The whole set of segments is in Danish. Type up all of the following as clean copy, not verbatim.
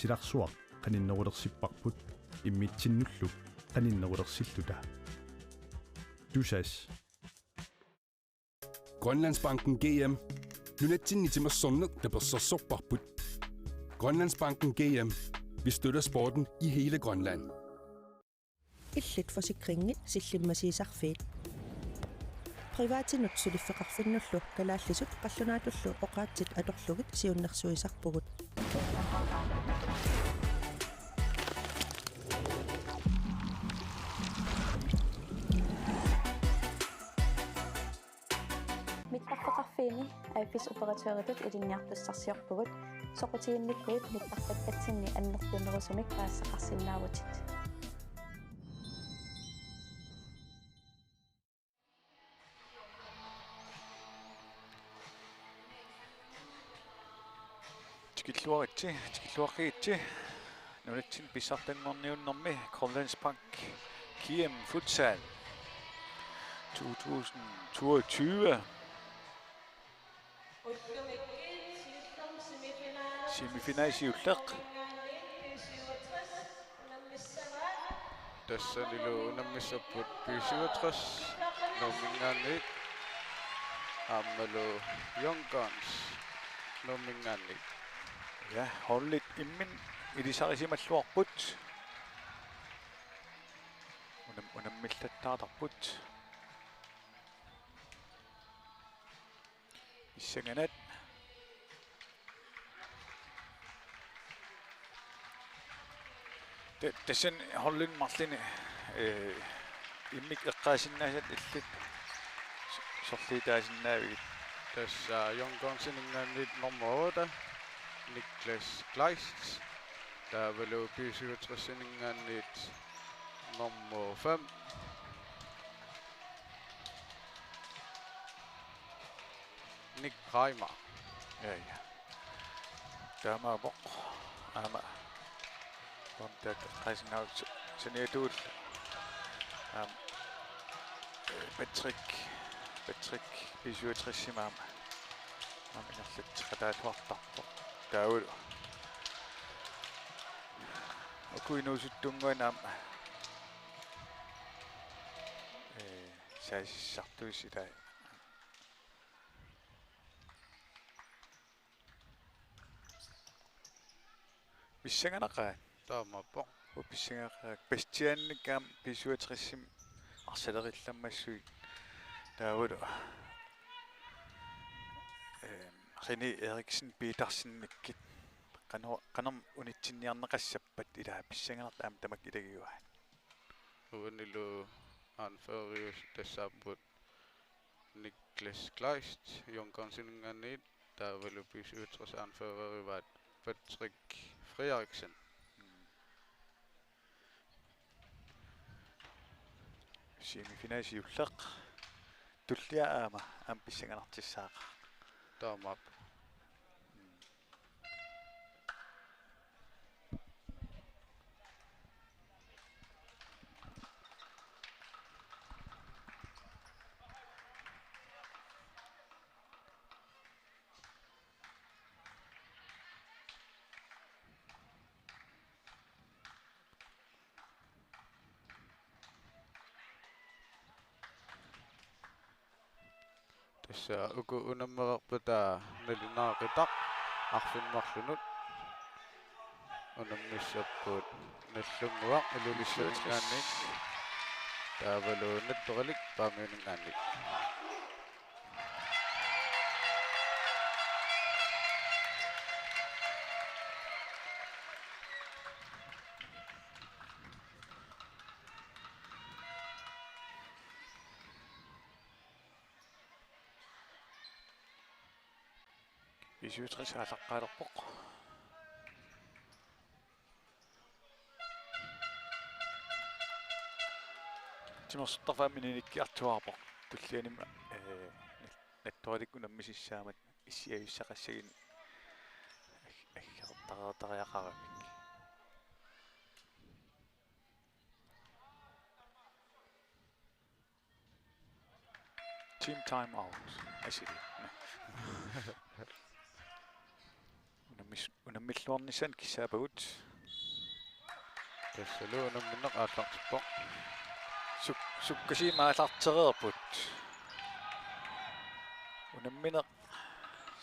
tilarsuaq qaninnerulersipparput immitsinnulluk qaninnerulersilluta tusas Grønlandsbanken GM. Nunatsin itimassonnuk napersorsorparput. Grønlandsbanken GM. Vi støtter sporten i hele Grønland. Illit forsikringen sillimasiisarfiit. Privatinut suliffeqarfinnullu kalaallisut qallunaatullu oqaatsit atorlugit siunnersuisarpugut. Mittarfeqarfiini AFIS-operatøritut ilinniartussarsiorpugut soqutiinnikkuit mittarpakatsinni annertunerusumik paassaqarsinnaavutit. Tikilluaritsi nunatsin pissartangorniunnermi Grønlandsbank KM Futsal 2022 semifinaalisiulleq тассалилу унаммиссаппут писиватрас номингаанит аммалу Young Guns номингаанит ja hollit immin ilisarisimalluarput unammillattaartarput issanganat tassan hollin marlini immik eqqaasinnaasat illit sorliitaasinnaavigit tassa Young Guns ningaanit normooda Niklas Kleist taavalu pisivatrас ningaanit nummer 5 Nick Reimer ja taamaavoq aama kontak qaisinnaavut saniatuul Patrick pisivatrassimaama aminerlut qataatuartarpoq taavulu okuinuusuttunguanaam saasissartuisila pissanganaqa taamappoq pissangaqaak pastiannikkaam pisuatrissim arsalerillamassuit taavulu René Eriksen Petersen-nikkit qanom unitsinniarneqassappat ilaa pissanganertaam tamak ilagiguan uanilu anførius tassaaput Niklas Kleist Young Guns ningaanit taavalu pisivatrас anførerivaat Patrick Frederiksen semifinaalisiulleq tulliaama aam pissanganartissaaqa taamap tassa uku unammererpata nalinaaqitaq arfinmarlunut unammissapput nallunguaq ilulissuingaannik taavalu nattoralik paamiuningaannik pisuatris alaqqaalerpoq timersortarfaamininikki artuarpoq tullianima nattoralik unammisissaamat issiavissaqassagin аггертариақарамик team time out asili унаммиллуарнисан киссаапагут тассалуунамминеқ ааллартиппо суккасимаалартерерпут унамминеқ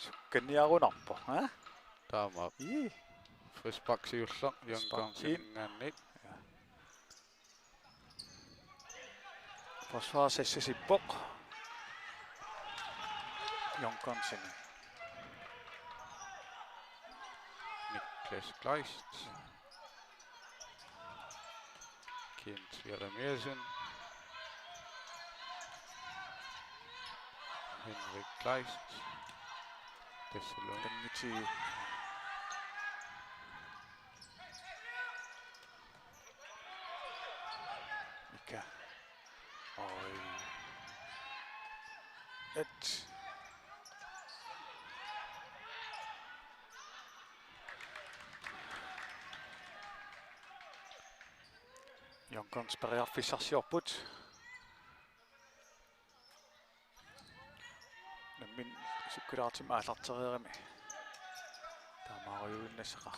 сукканиарунарпо таамаа и фриспаксиуллер юнгкорнсингаанник forsvarsassisippoq Jonkonsen Niklas Kleist Kent Jeremiasen Henrik Kleist Tessalon tangiti Mika oi et Jonkons periarfissarsiorput nammin sukkulaartim aallartereerimi taamaariuinnasaqa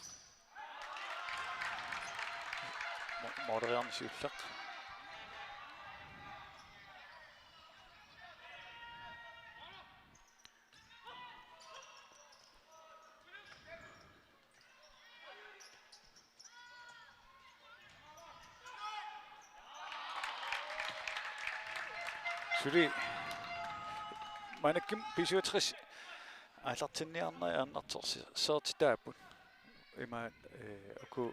moderiarnisiulleq Suri manakkim pisuutris aallartinniarnaa annarterseertitaaput ima aku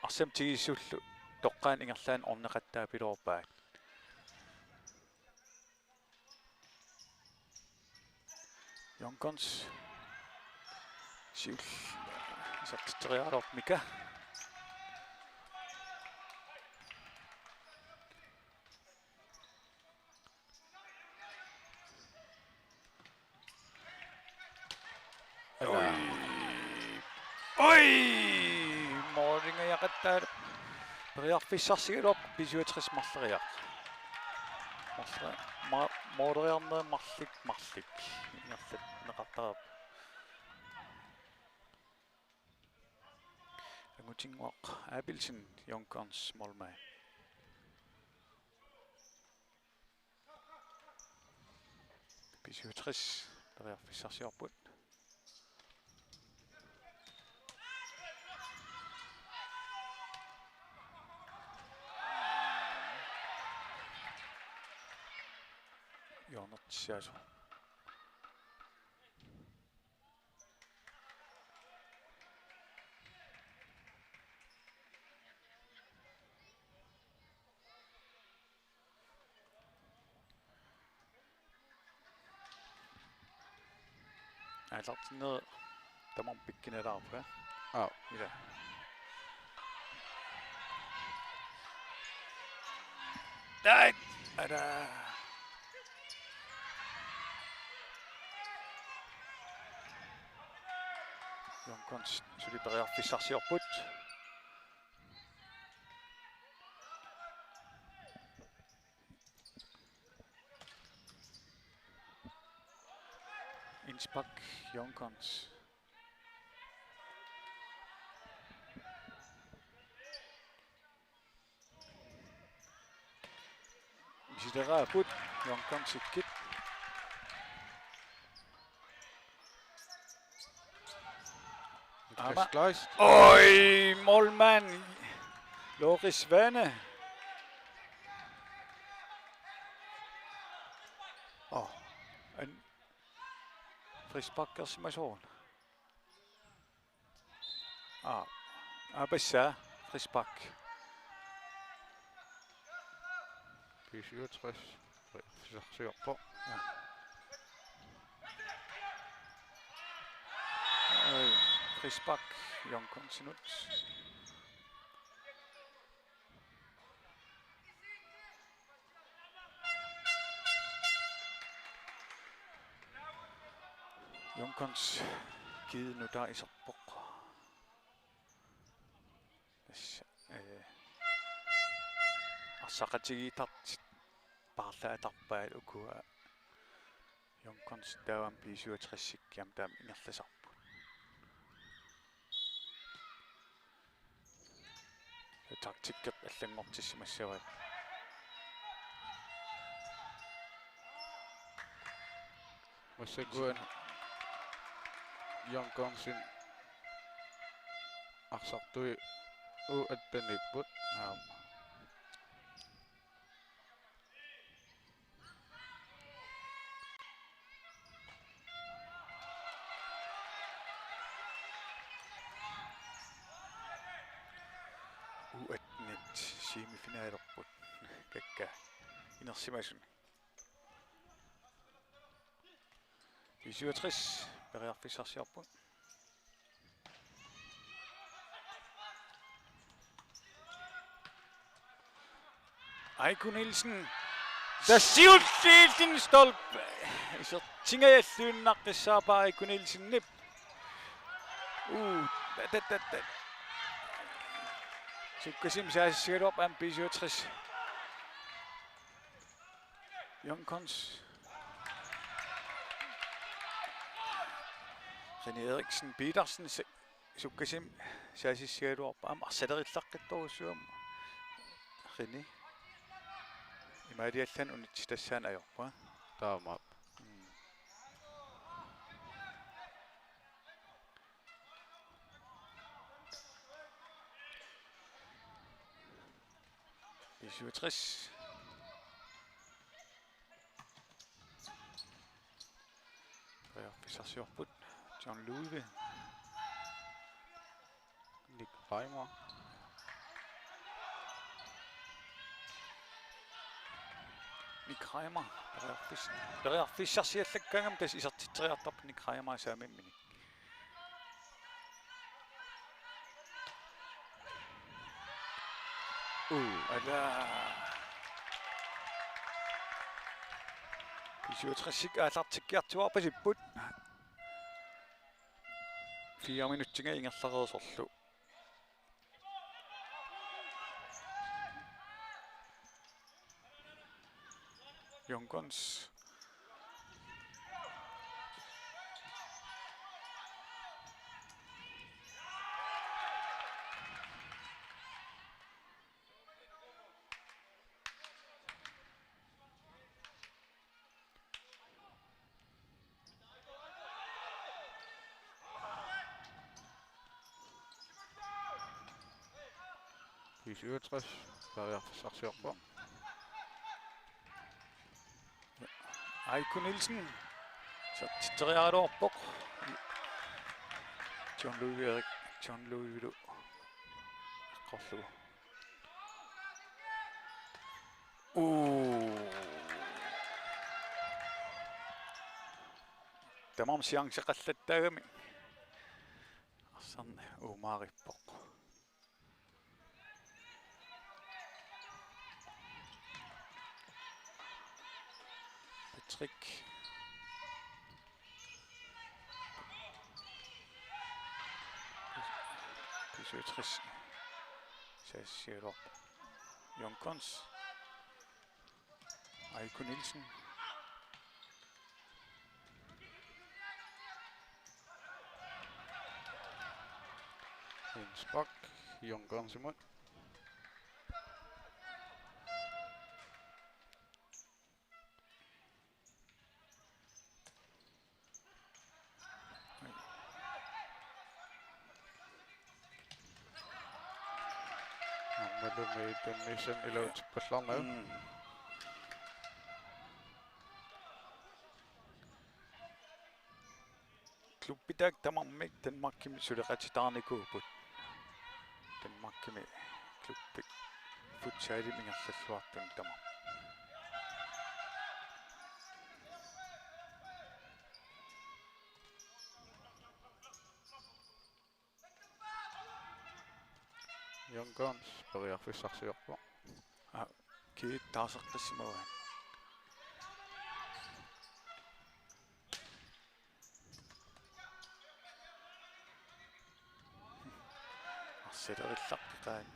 arsam tigissullu toqqaan ingerlaan orneqattaapiloorpaat Jonkons siul sartiteriaalor Mika Oi! Morninga jaqattaa periarfissarsigilup pisuutris marleriaq. Moderiarnee marlik. Ingerlat neqartarap. Angutinguaq aabilsin Jonkons molmaa. Pisuutris periarfissarsiorput. Jonertsiasu aallartinner tamam pikkinelaarpa ila dai ada Jonkons suliperiarfissarsiorput Innsbruck Jonkons Sideraaput Jonkons ikkit Niklas Kleist Oi, målmand Loris Vane. En frisbakker simation. Abassa frisbak. pisuutris frisarsiorpo Frisbak Jonkonsinut. Jonkons givet nu der i så buk. Asaqatigiitart parlaatarpaat ukua Jonkons taavam 57 jam taam ingerlasarpu. taktikkert аллангортиссимассавай Massaguen Jonkonsin arsartui attaniput uatnit semifinaalerput kakka inersimasun 67 periarfissarsiarput Aiku Nielsen der siulliiltin stolpe isertingajalluunnaqqissaapa Aiku Nielsen nip dat sukkasim saasissigaluarp am 67 Jonkons René Eriksen Petersen sukkasim saasissigaluarp am arsalerillaqqittorussuam René Imadiallan unit tassaan ajorpa taama Issuetres Pisarsiorput John Louis Nick Reimer Nick Reimer periarfissarsiallakkaangam tas isertitriartarp Nick Reimer saamimmini ala Issuetressik aallartikkiartuarpasipput 4 minuttinga ingerlareesorlu Jonkons Issuetres periarfissarsiorpa Aiku Nielsen sertitrialuarpoq John Louis du eqqorlugu Tamam siangseqallattaagami arsanna umaarippoq Patrick Issuetres saasissigaluarpa Jonkons Aiku Nielsen Innsbruck Jonkonsimut Malumi Denisen iluutipallarnagu Klubbitak tamammik Danmarkimi suleqatitaarnikuuput Danmarkimi klubbik futsalimingerlalluartun tamam Jonkons periarfissarsiorpa kiit taaserqissimaguan arsalerillaqqiqaan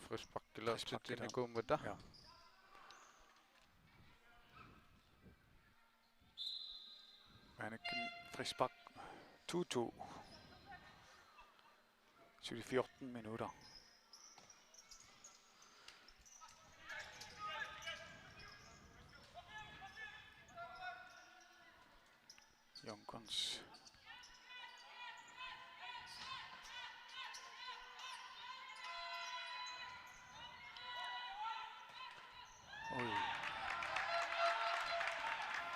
frisbakkilla Frisbakkilla. sitten kummeta. Ja. Ainakin frisbak 2-2. Så det 14 minutter. Junkons. Oi.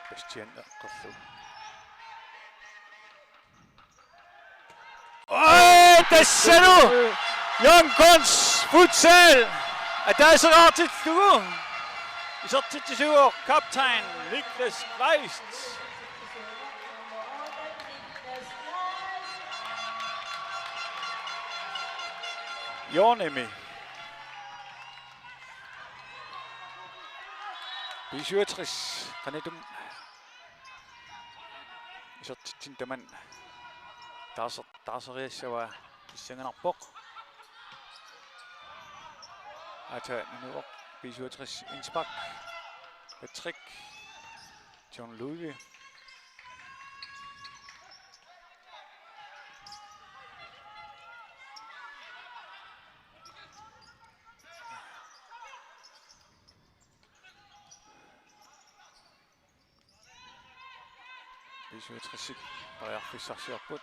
Bestjända kollu. Oi, tässä nu! Junkons futsal! Tässä on artitlu! Isot 77 år, kaptajn Niklas Kleist. Jornemi. B67, Granedum. Isot 77. Taas reisjava sengen appok. Ata minutter B67 indspark. Patrick. John Louis. B67 bare fissarsi apput.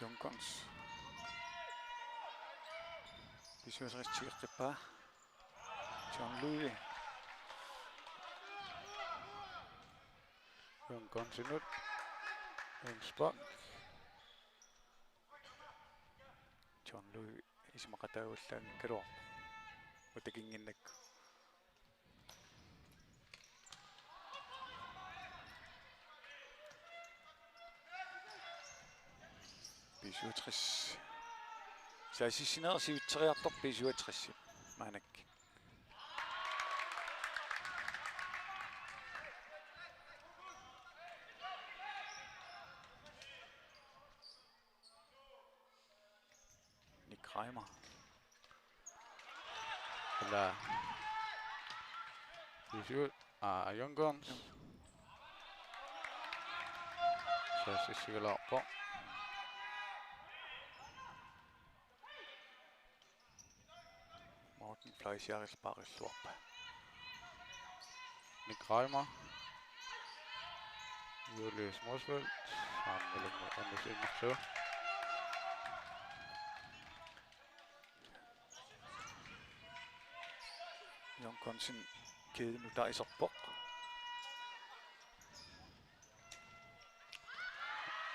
Junkons. B67 tirtepa. John Louis. Junkons sinut. Innspark. John Louis isimakatauullaan kaluar. Utakinginnak. B67. Saasissineer siutseriartor B67 maanak. Nick Reimer. Eller... B7. Junkons. Så sikkert på. Morten Fleisjaris Barisluoppa. Nick Reimer. Julius Mosfeldt. Han vil ikke andet end så. Jonkonsin kæde nu der isop bok.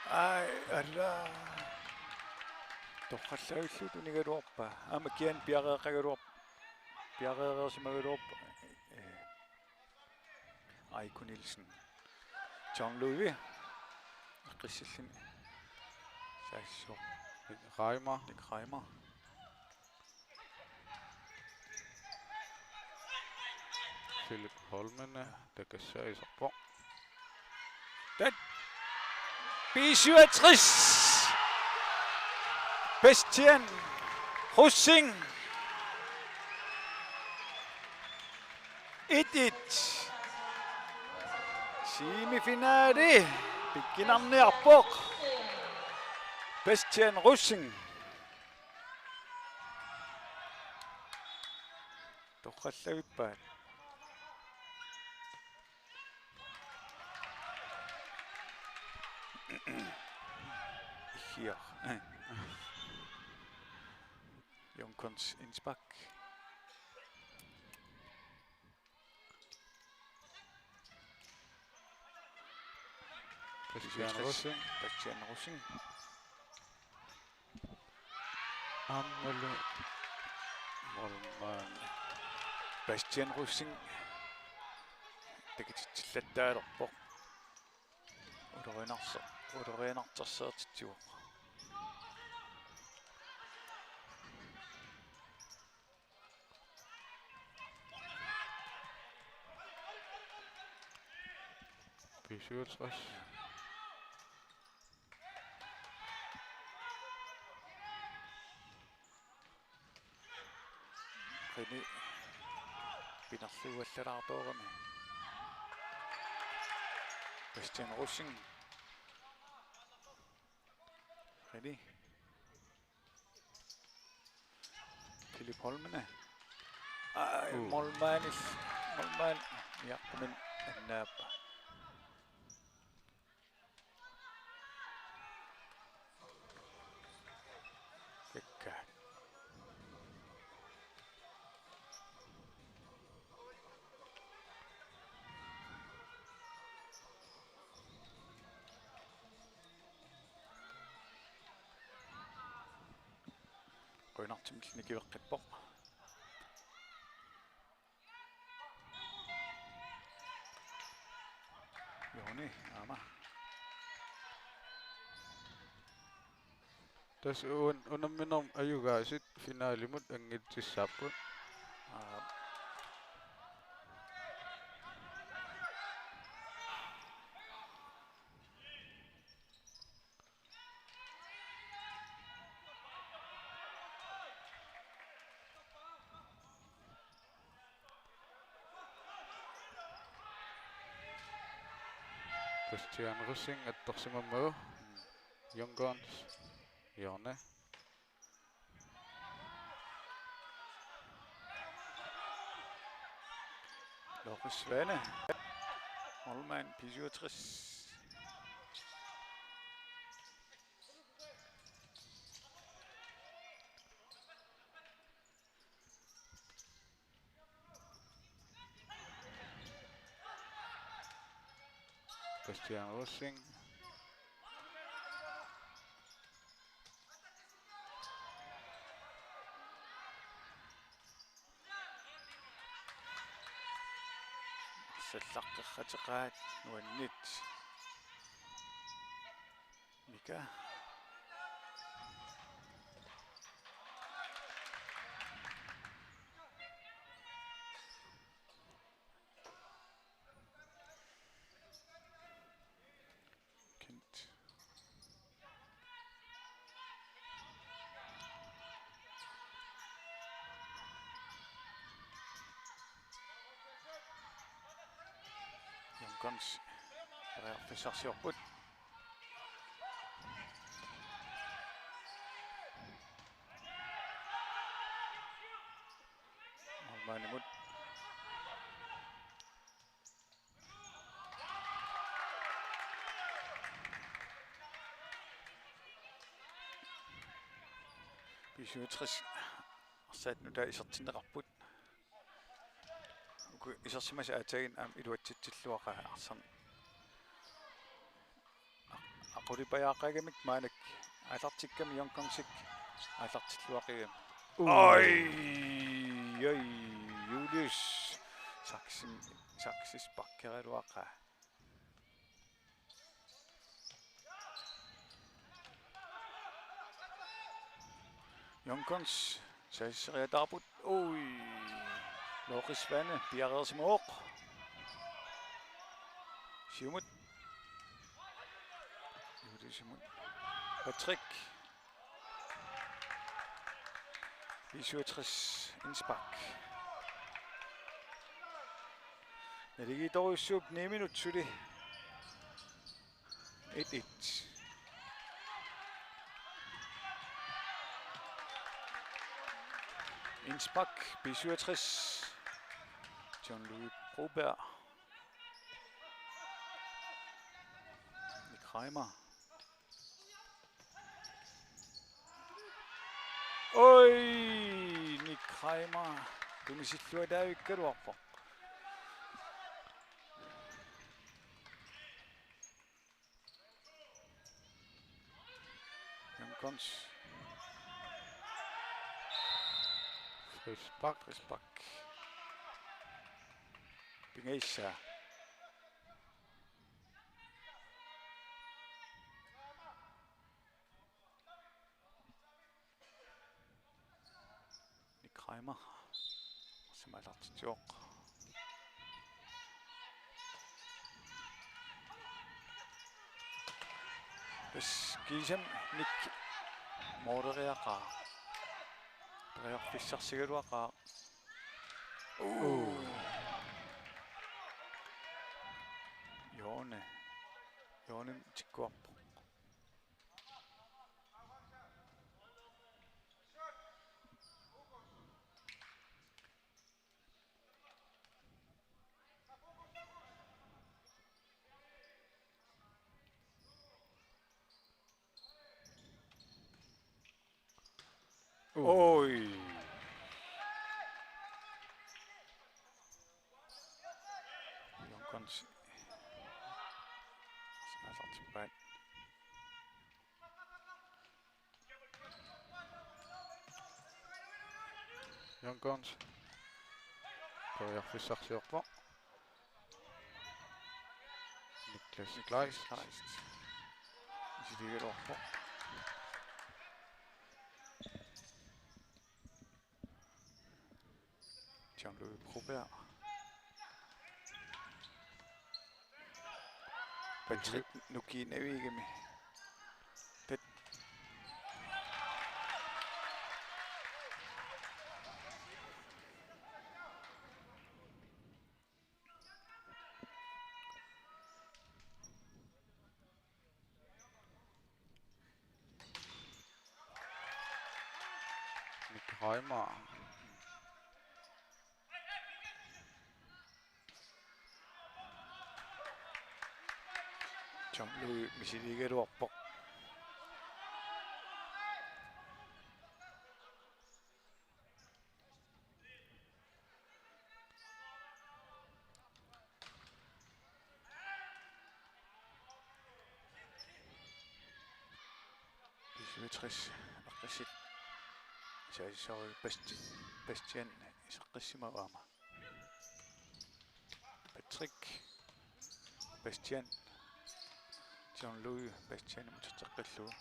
Ai, alla. Toqallavilluu tunigaluarpa. Amakian piareeqagaluarpa. Piareereersimagaluarpa. Aiko Nielsen. John Louis. Qissillin. Saissor. Nick Reimer. Nick Reimer. Philip Holmene. Der kan sige på. B67. Bestien. Hussing. 1-1. Semifinale. Beginnerne appok. Bestien Russing. Toqallavippaat. Hier. Junkons indspark. Christian Russing. Christian Russing. Ammelu. Molman. Bastian Russing. Tekitsillättäälerpo. Udorinartarsaatittiuq. B67. René. Pinarluuallalaartoorami. Bastian Russing. René. Philip Holmene. Molman. Ja, men naappa. Kekkä. Qoinartimillni kiveqqippoq. Joni, ama. Tässä on minun ajugaisit finaalimut angitsissaaput. Bastian Russing attorsimammagu. Young Guns. Jørne. Loris Svane. Molman P67. Bastian Russing. Sallarqerrateqaat nuannit. Mika. Kent. Guns. Fisarsiorput. Molmanimut. B67 arsaat nu der isertinneqarput. Isersimasa atagin iluatsitsilluaqa arsam aqulipayaaqagamik maanak alartikkami yonkongsik alartilluaqigam oi Julius saksis pakkereluaqa Jonkons saisseriataarput oi Loris Svane, Bjerredsmuk. Simut. Det er Simut. Patrick. B67 Innsbak. Ja, det gik dog i sub 9 minutter til det. 1-1. Innsbak, B67. John Louis Broberg. Nick Reimer. Oi, Nick Reimer. Du må sige, at der er ikke godt op for. Jan Gons. Frisbak. Bingeisa. Nick Reimer. Som er lagt til jok. Skisem nik modereaqa. Rearfissarsigaluaqa. Joone tikkuarpo. Oi. Jonkons. Smalasartippaat. Jonkons. Toriarfissarsiorpo. Niklas Kleist. Isidigaluarpo. Jean-Louis Proberg. Patrick Nukinavigemi. Det. Nick Reimer. Jean-Louis Misidigaluarpo. Beatrice Aqissit. Saisori Bastian isaqqissimawaama. Patrick Bastian Jean-Louis Bastian mutateqqillugu.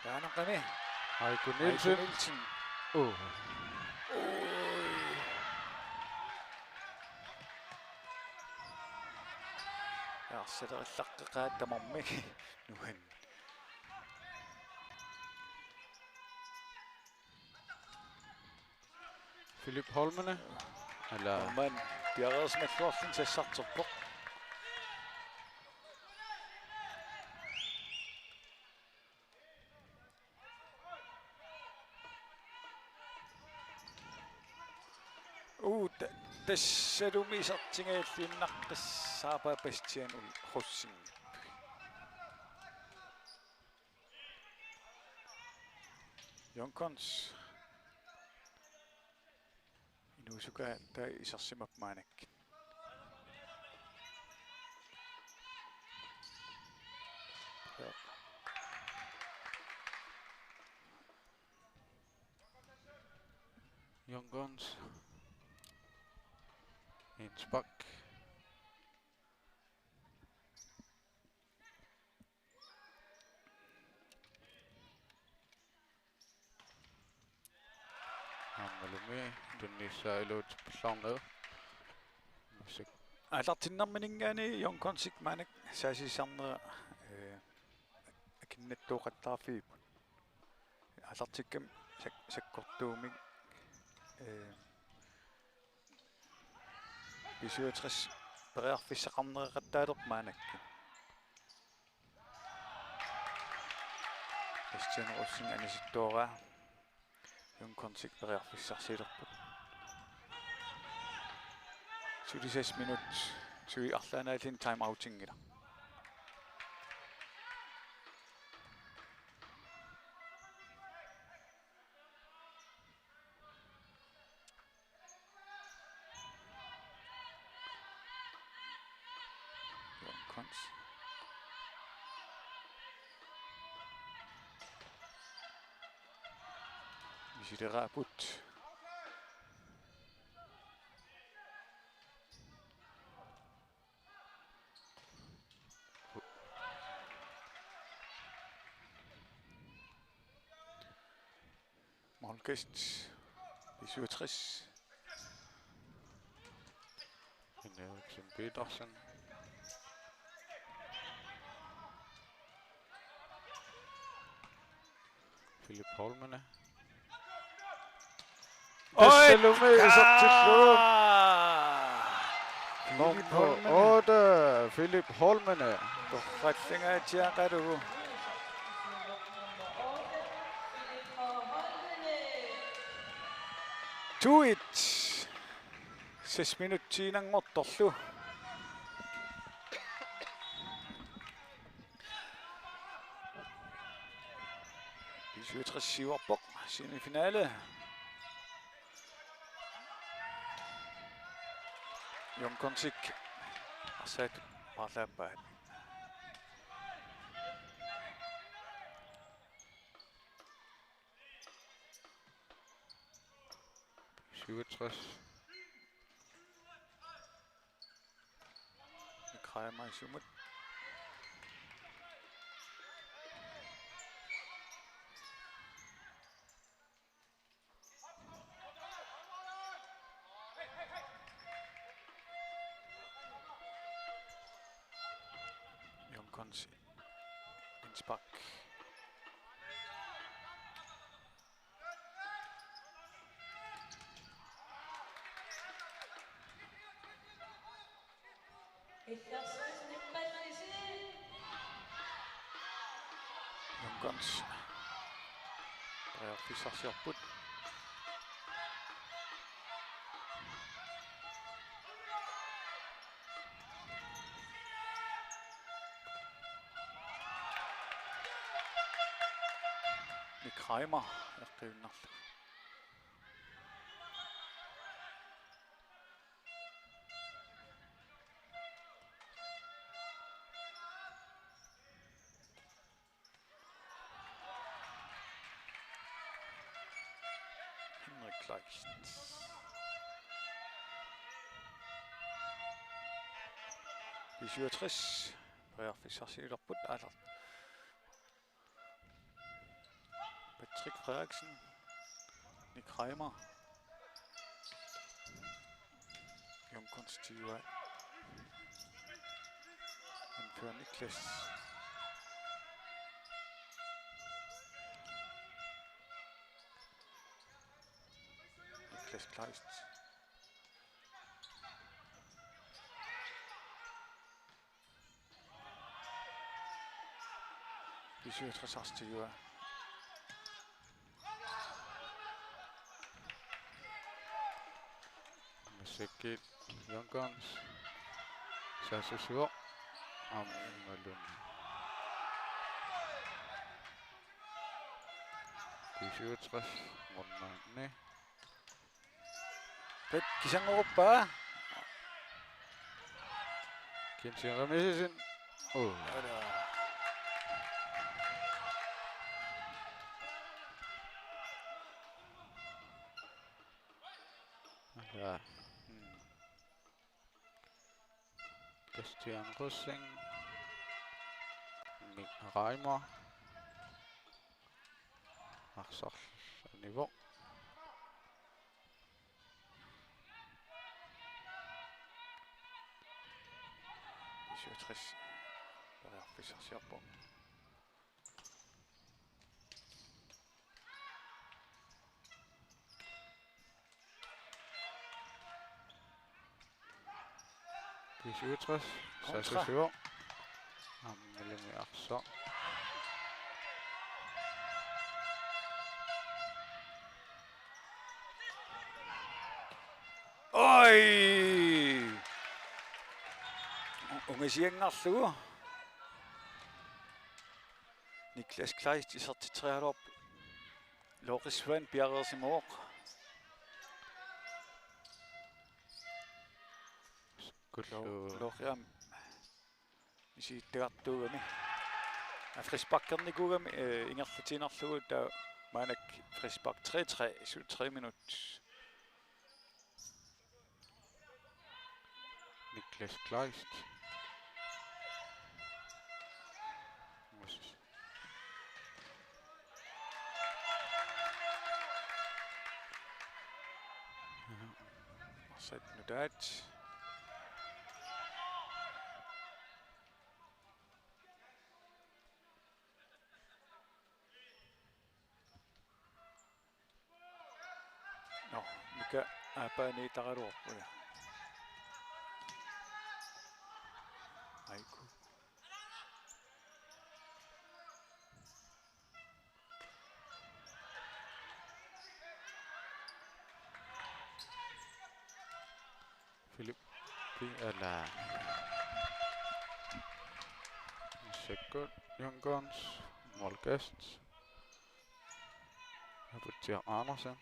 Taanaqani Heiko Nielsen. Ja, sætterillaqqiqaattamormik nuhan. Philip Holmene. Eller Man bjerredsmætluarlin sassarterpoq. Tassalumisartingailliinnaqqissaapa Bastianul Hussin. Jonkons inusuka ta isarsimapmaanakkin. Jonkons. Innsbak. Hammalumi. Tunissa ilut pallorneu. Musik. Алартиннарминингаани Jonkonsik maanak saasisarnera akinnattuuqattaarfiiput. Алартиккам sakkortuumik 57 perearfissaqarnereqattaalermaanak. Bastian Russin anisittuora Jonkonsik perearfissarsilerput. 76 minut tui arlaanaallin time outingila. Jonkons. Visideraaput. Målgæst 67. Eriksen Petersen. Philip Holmene. Salome så til slut. Nummer 8, Philip Holmene. Torretlinger Tiaqalu. Tuit. 6 minuuttiin ngottorlu. Sivarpok semifinale. Jonkonsik asat parlappaat. Kræmer i summet. Jonkons indspark. Jonkons pisarsiorput. Kræmer erqiunnarlu. Henrik Kleist. De 67 Pisarsiorput alert. Patrick Frederiksen, Nick Kræmer, Jonkons Tivej, anfører Niklas, Niklas Kleist, de 67 Tivej. Sekit Jonkons. Sassuo. Amalun. 67 Mornane. Pet kisangoruppa. Kinsin Ramisin. Oh. Ja. Christian Røssing. Mik Reimer. Axel niveau. De 67 Pisarsiorpok. De 67. Sassuo. Amalun Axel. Oi! Ungesiangarlugu. Niklas Kleist isartitrealup. Loris Svan Bjerresimor. Loriam. Isi teattuugami. Frisbakkernikugami ingerlutinarlugu ta manak frisbak 3-3 i 3 minutter. Niklas Kleist. Sat nu dat. No, mikä ääpäini takaruoppuja. Aiku. Filippi eller sekund Jungons målgæst. Rapporterer Andersen.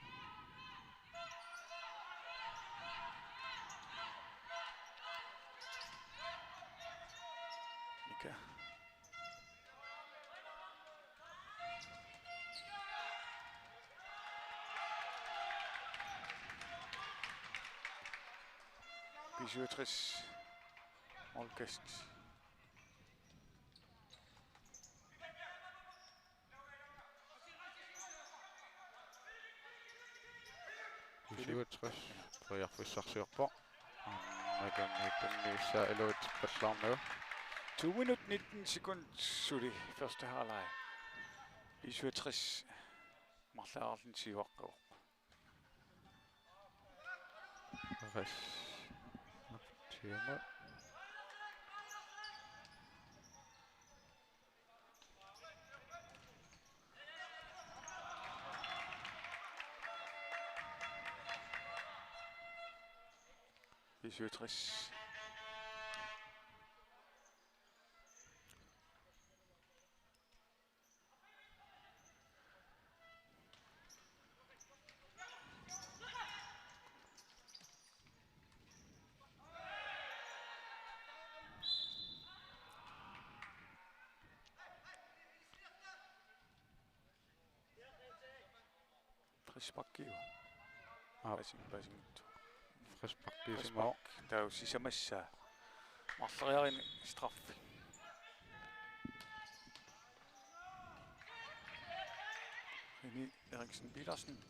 Mikä? P67 målgæst. I 67 Brian Fischer på. Han kan ikke misse eller et beslag med. 2 minutter 19 sekunder sudi første halvleg. P67 Marlaarlen siuaqqu. Res. Rapporterer. P67 Frispakkiu. Pasing. Friskbakke i små. Der er jo sisamassa. Marlariarin straffi. René Eriksen Petersen.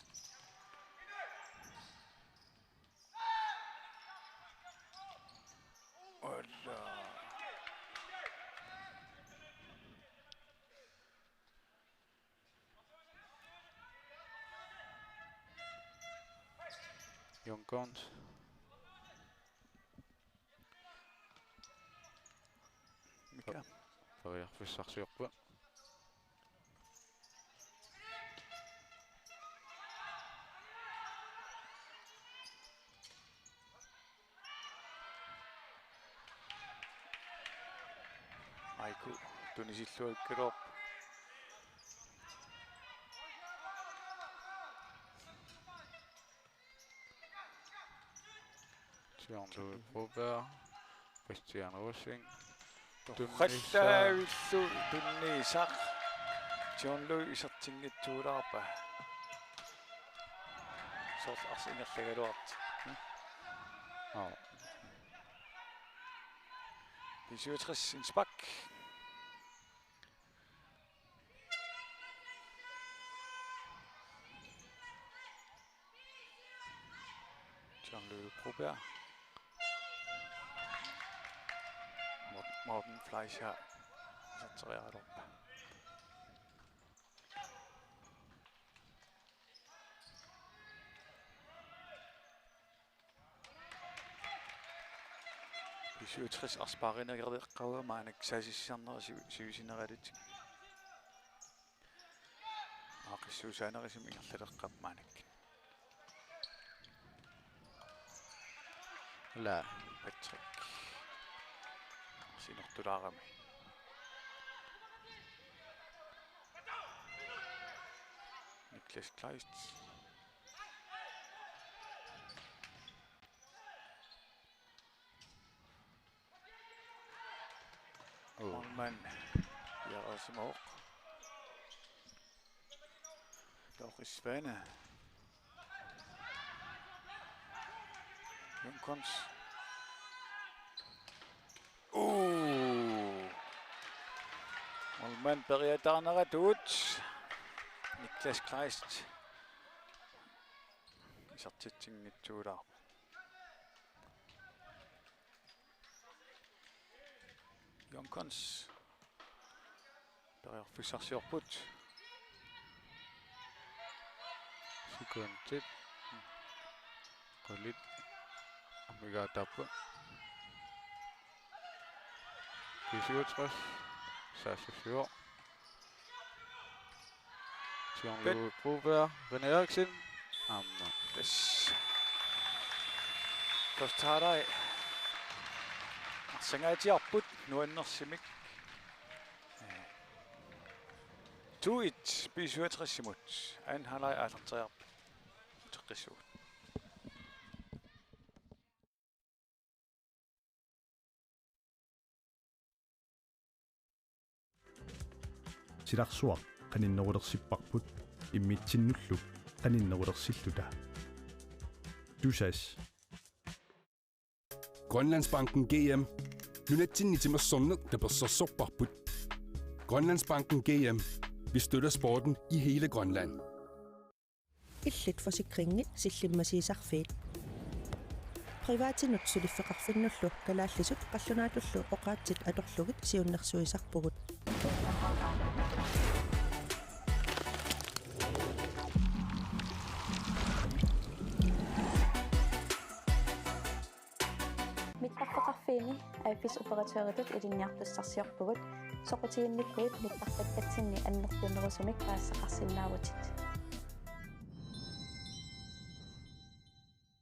Jungons. Mikä? Brian Fischer på. Aiku. Tunisillua Jean-Louis Broberg. Christian Rosing. Qallaavilluu tunniisaq John-Louis isartingittuulaarpa soort arsingerlagaluart P67 Innsbruck John-Louis Broberg Morten Fleischer satsereerarpa. P67 arspaarinegerdeqqaua maanak saasissarnera sivisineralit. Aaqissuusaanerisum ingerlaleqqap maanak. La. Patrick. Sinortulaarami. Niklas Kleist. Målmand Jarosim Håk. Doris Svane. Jungons. Målmand Berriatarnerat ut. Niklas Kleist. Isartitsinngitsuular. Jungons. Berriarfissarsiorput. Sekundtid. Qolit amigaatappa 67 46 Jean-Louis Broberg, René Eriksen. Amma. Yes. Første halvleg. Marsangaati arput nuannersimik. 2-1 B67 anden halvleg allertræer. Teqissuut. Silaqsuaq qaninnerulersippaqput immitsinnullu qaninnerulersilluta. Dusas. Grønlandsbanken GM. Nunatsinnitimmersunnet napersassorparput. Grønlandsbanken GM. Vi støtter sporten i hele Grønland. Illit forsikringit sillimmasiisarfiit. Privaatinutsuliffeqarfinnullu kalaallisut qallunaatullu oqaatsit atorlugit siunnersuisarpugut. Mittaqfeqarfiini aiffisoperateuritut ilinniartussarsiorpugut soqutiinnikkuit mittaqtakkatsinni annertunerusumik paassaqarsinnaavutit